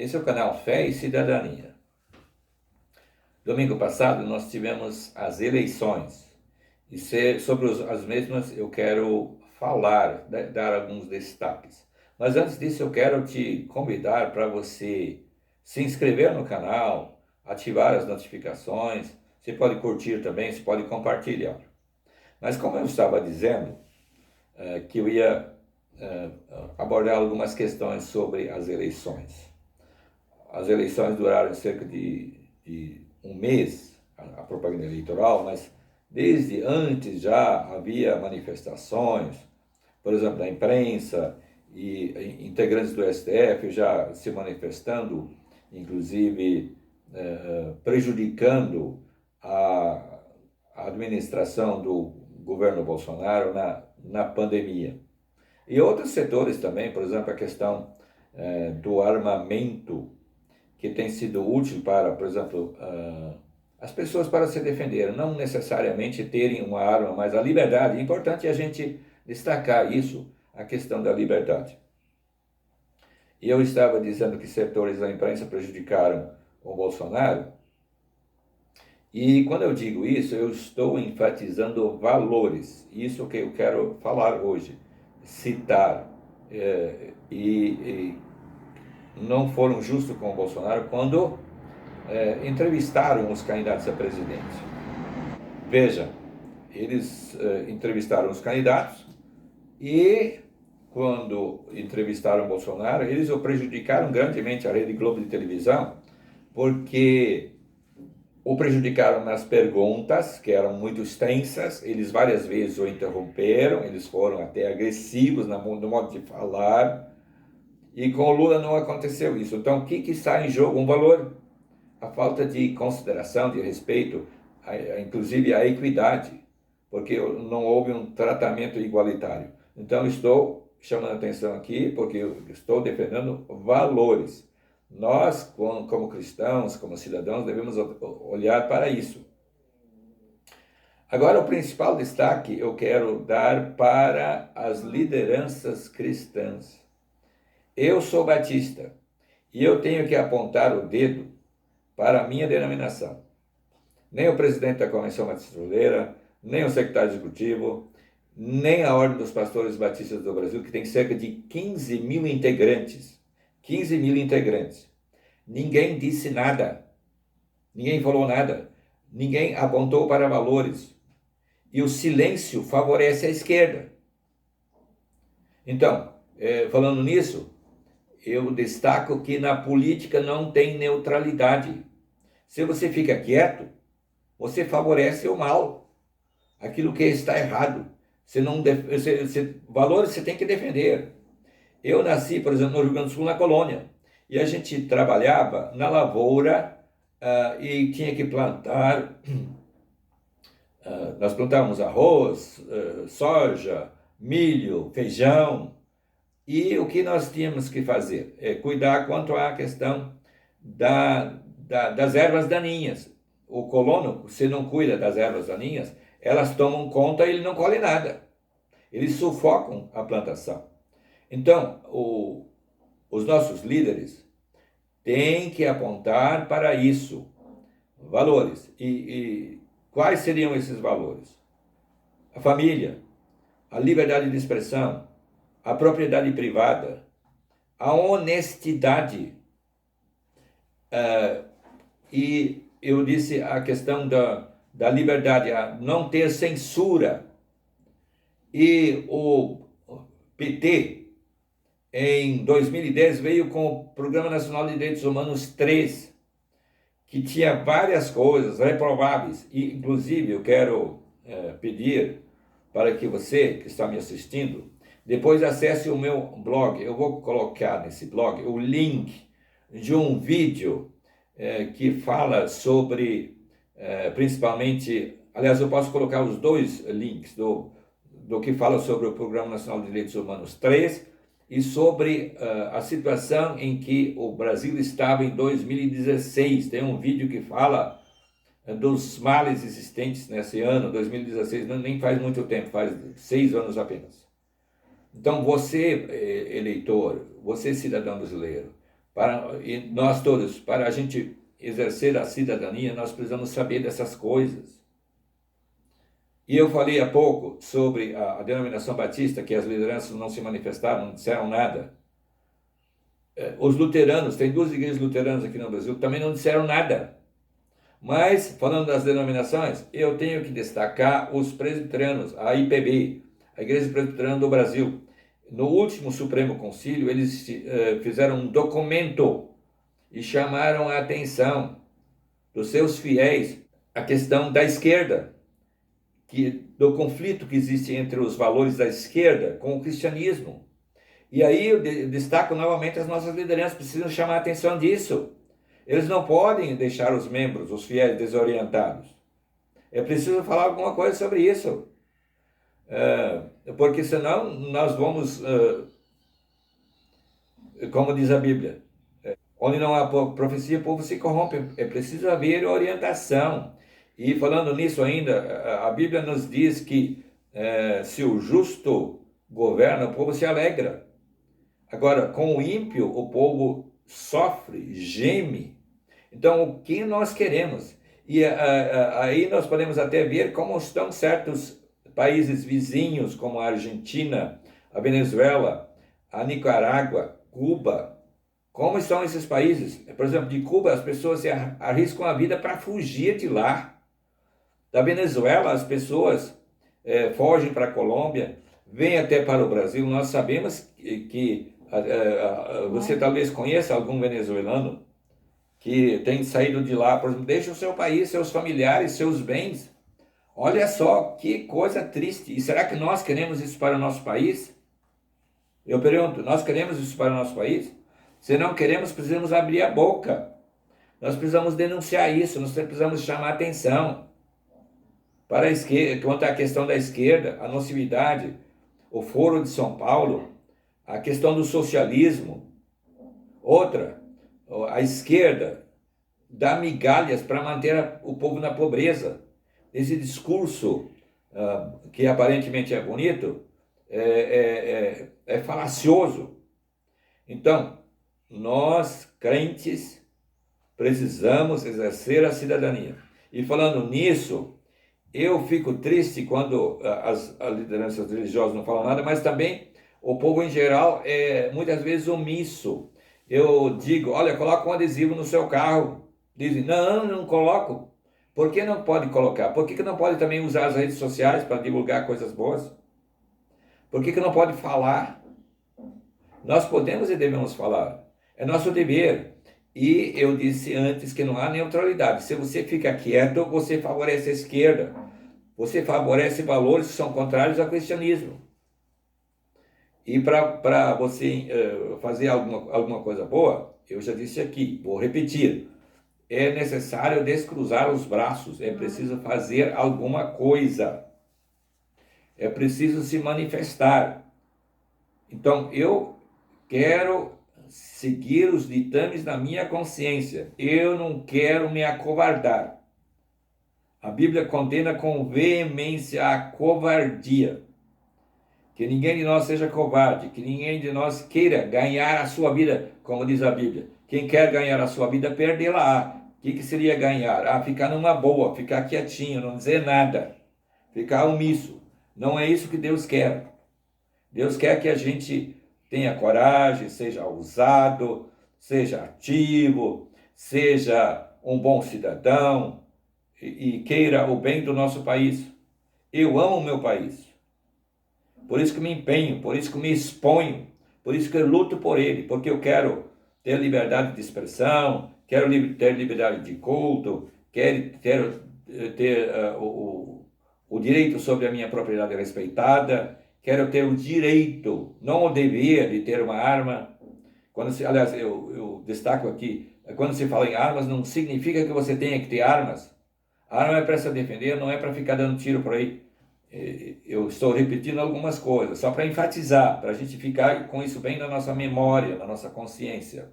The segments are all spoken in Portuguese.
Esse é o canal Fé e Cidadania. Domingo passado nós tivemos as eleições e sobre as mesmas eu quero falar, dar alguns destaques. Mas antes disso eu quero te convidar para você se inscrever no canal, ativar as notificações, você pode curtir também, você pode compartilhar. Mas como eu estava dizendo, que eu ia abordar algumas questões sobre as eleições. As eleições duraram cerca de um mês, a propaganda eleitoral, mas desde antes já havia manifestações, por exemplo, da imprensa e integrantes do STF já se manifestando, inclusive prejudicando a administração do governo Bolsonaro na pandemia. E outros setores também, por exemplo, a questão do armamento, que tem sido útil para, por exemplo, as pessoas para se defenderem, não necessariamente terem uma arma, mas a liberdade. É importante a gente destacar isso, a questão da liberdade. E eu estava dizendo que setores da imprensa prejudicaram o Bolsonaro, e quando eu digo isso, eu estou enfatizando valores. Isso que eu quero falar hoje, citar. E não foram justos com o Bolsonaro quando entrevistaram os candidatos a presidente. Veja, eles entrevistaram os candidatos e quando entrevistaram o Bolsonaro, eles o prejudicaram grandemente, a Rede Globo de televisão, porque o prejudicaram nas perguntas, que eram muito extensas, eles várias vezes o interromperam, eles foram até agressivos no modo de falar, e com o Lula não aconteceu isso. Então, o que está em jogo? Um valor, a falta de consideração, de respeito, inclusive a equidade, porque não houve um tratamento igualitário. Então, estou chamando a atenção aqui, porque eu estou defendendo valores. Nós, como cristãos, como cidadãos, devemos olhar para isso. Agora, o principal destaque eu quero dar para as lideranças cristãs. Eu sou batista e eu tenho que apontar o dedo para a minha denominação. Nem o presidente da Convenção Batista Brasileira, nem o secretário executivo, nem a Ordem dos Pastores Batistas do Brasil, que tem cerca de 15 mil integrantes. 15 mil integrantes. Ninguém disse nada. Ninguém falou nada. Ninguém apontou para valores. E o silêncio favorece a esquerda. Então, falando nisso, eu destaco que na política não tem neutralidade. Se você fica quieto, você favorece o mal, aquilo que está errado. Valores você tem que defender. Eu nasci, por exemplo, no Rio Grande do Sul, na colônia, e a gente trabalhava na lavoura e tinha que plantar. Nós plantávamos arroz, soja, milho, feijão. E o que nós tínhamos que fazer? É cuidar quanto à questão das ervas daninhas. O colono, se não cuida das ervas daninhas, elas tomam conta e ele não colhe nada. Eles sufocam a plantação. Então, os nossos líderes têm que apontar para isso, valores. E quais seriam esses valores? A família, a liberdade de expressão, a propriedade privada, a honestidade. E eu disse a questão da liberdade, a não ter censura. E o PT, em 2010, veio com o Programa Nacional de Direitos Humanos 3, que tinha várias coisas reprováveis. E, inclusive, eu quero pedir para que você, que está me assistindo, depois acesse o meu blog. Eu vou colocar nesse blog o link de um vídeo que fala sobre, principalmente, aliás, eu posso colocar os dois links do que fala sobre o Programa Nacional de Direitos Humanos 3 e sobre a situação em que o Brasil estava em 2016. Tem um vídeo que fala dos males existentes nesse ano, 2016, nem faz muito tempo, faz 6 anos apenas. Então você, eleitor, você cidadão brasileiro, e nós todos, para a gente exercer a cidadania, nós precisamos saber dessas coisas. E eu falei há pouco sobre a denominação batista, que as lideranças não se manifestaram, não disseram nada. Os luteranos, tem 2 igrejas luteranas aqui no Brasil, também não disseram nada. Mas, falando das denominações, eu tenho que destacar os presbiterianos, a IPB, a Igreja Presbiteriana do Brasil. No último Supremo Concílio, eles fizeram um documento e chamaram a atenção dos seus fiéis a questão da esquerda, do conflito que existe entre os valores da esquerda com o cristianismo. E aí eu destaco novamente as nossas lideranças, precisam chamar a atenção disso. Eles não podem deixar os membros, os fiéis, desorientados. É preciso falar alguma coisa sobre isso. Porque senão nós vamos, como diz a Bíblia, onde não há profecia, o povo se corrompe. É preciso haver orientação. E falando nisso ainda, a Bíblia nos diz que se o justo governa, o povo se alegra. Agora, com o ímpio, o povo sofre, geme. Então, o que nós queremos? E aí nós podemos até ver como estão certos países vizinhos, como a Argentina, a Venezuela, a Nicarágua, Cuba. Como estão esses países? Por exemplo, de Cuba, as pessoas se arriscam a vida para fugir de lá. Da Venezuela, as pessoas fogem para a Colômbia, vêm até para o Brasil. Nós sabemos que você talvez conheça algum venezuelano que tem saído de lá, por exemplo, deixa o seu país, seus familiares, seus bens. Olha só que coisa triste. E será que nós queremos isso para o nosso país? Eu pergunto, nós queremos isso para o nosso país? Se não queremos, precisamos abrir a boca. Nós precisamos denunciar isso, nós precisamos chamar atenção. Para a esquerda, quanto à questão da esquerda, a nocividade, o Foro de São Paulo, a questão do socialismo. Outra, a esquerda dá migalhas para manter o povo na pobreza. Esse discurso, que aparentemente é bonito, é falacioso. Então, nós, crentes, precisamos exercer a cidadania. E falando nisso, eu fico triste quando as lideranças religiosas não falam nada, mas também o povo em geral é muitas vezes omisso. Eu digo, olha, coloca um adesivo no seu carro. Dizem, não coloco. Por que não pode colocar? Por que não pode também usar as redes sociais para divulgar coisas boas? Por que não pode falar? Nós podemos e devemos falar. É nosso dever. E eu disse antes que não há neutralidade. Se você fica quieto, você favorece a esquerda. Você favorece valores que são contrários ao cristianismo. E para você fazer alguma coisa boa, eu já disse aqui, vou repetir, é necessário descruzar os braços, é preciso fazer alguma coisa, é preciso se manifestar. Então, eu quero seguir os ditames da minha consciência, eu não quero me acovardar. A Bíblia condena com veemência a covardia. Que ninguém de nós seja covarde, que ninguém de nós queira ganhar a sua vida, como diz a Bíblia. Quem quer ganhar a sua vida, perdê-la. O que seria ganhar? Ficar numa boa, ficar quietinho, não dizer nada, ficar omisso. Não é isso que Deus quer. Deus quer que a gente tenha coragem, seja ousado, seja ativo, seja um bom cidadão e queira o bem do nosso país. Eu amo o meu país. Por isso que me empenho, por isso que me exponho, por isso que eu luto por ele, porque eu quero ter liberdade de expressão, quero ter liberdade de culto, quero ter o direito sobre a minha propriedade respeitada, quero ter o direito, não o dever de ter uma arma. Aliás, eu destaco aqui, quando se fala em armas, não significa que você tenha que ter armas. A arma é para se defender, não é para ficar dando tiro por aí. Eu estou repetindo algumas coisas, só para enfatizar, para a gente ficar com isso bem na nossa memória, na nossa consciência.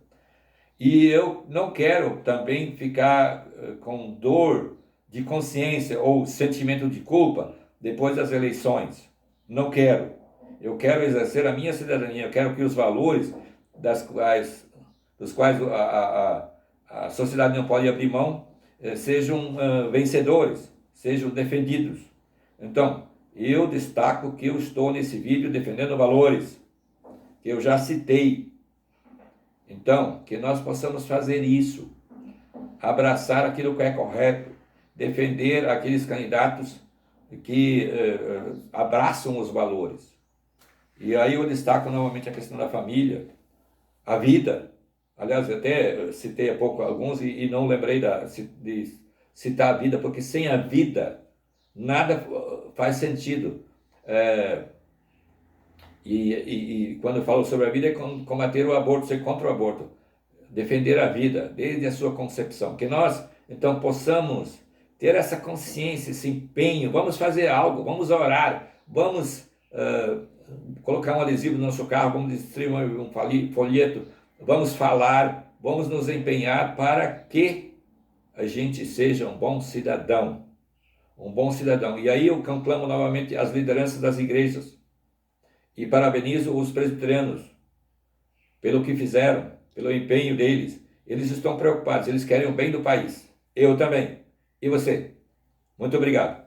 E eu não quero também ficar com dor de consciência ou sentimento de culpa depois das eleições. Não quero. Eu quero exercer a minha cidadania, eu quero que os valores das quais dos quais a sociedade não pode abrir mão, sejam vencedores, sejam defendidos. Então, eu destaco que eu estou nesse vídeo defendendo valores, que eu já citei. Então, que nós possamos fazer isso, abraçar aquilo que é correto, defender aqueles candidatos que abraçam os valores. E aí eu destaco novamente a questão da família, a vida. Aliás, eu até citei há pouco alguns e não lembrei de citar a vida, porque sem a vida nada faz sentido. E quando eu falo sobre a vida, é combater o aborto, ser contra o aborto, defender a vida desde a sua concepção. Que nós, então, possamos ter essa consciência, esse empenho, vamos fazer algo, vamos orar, vamos colocar um adesivo no nosso carro, vamos distribuir um folheto, vamos falar, vamos nos empenhar para que a gente seja um bom cidadão. Um bom cidadão. E aí eu conclamo novamente as lideranças das igrejas e parabenizo os presbiterianos pelo que fizeram, pelo empenho deles. Eles estão preocupados, eles querem o bem do país. Eu também. E você? Muito obrigado.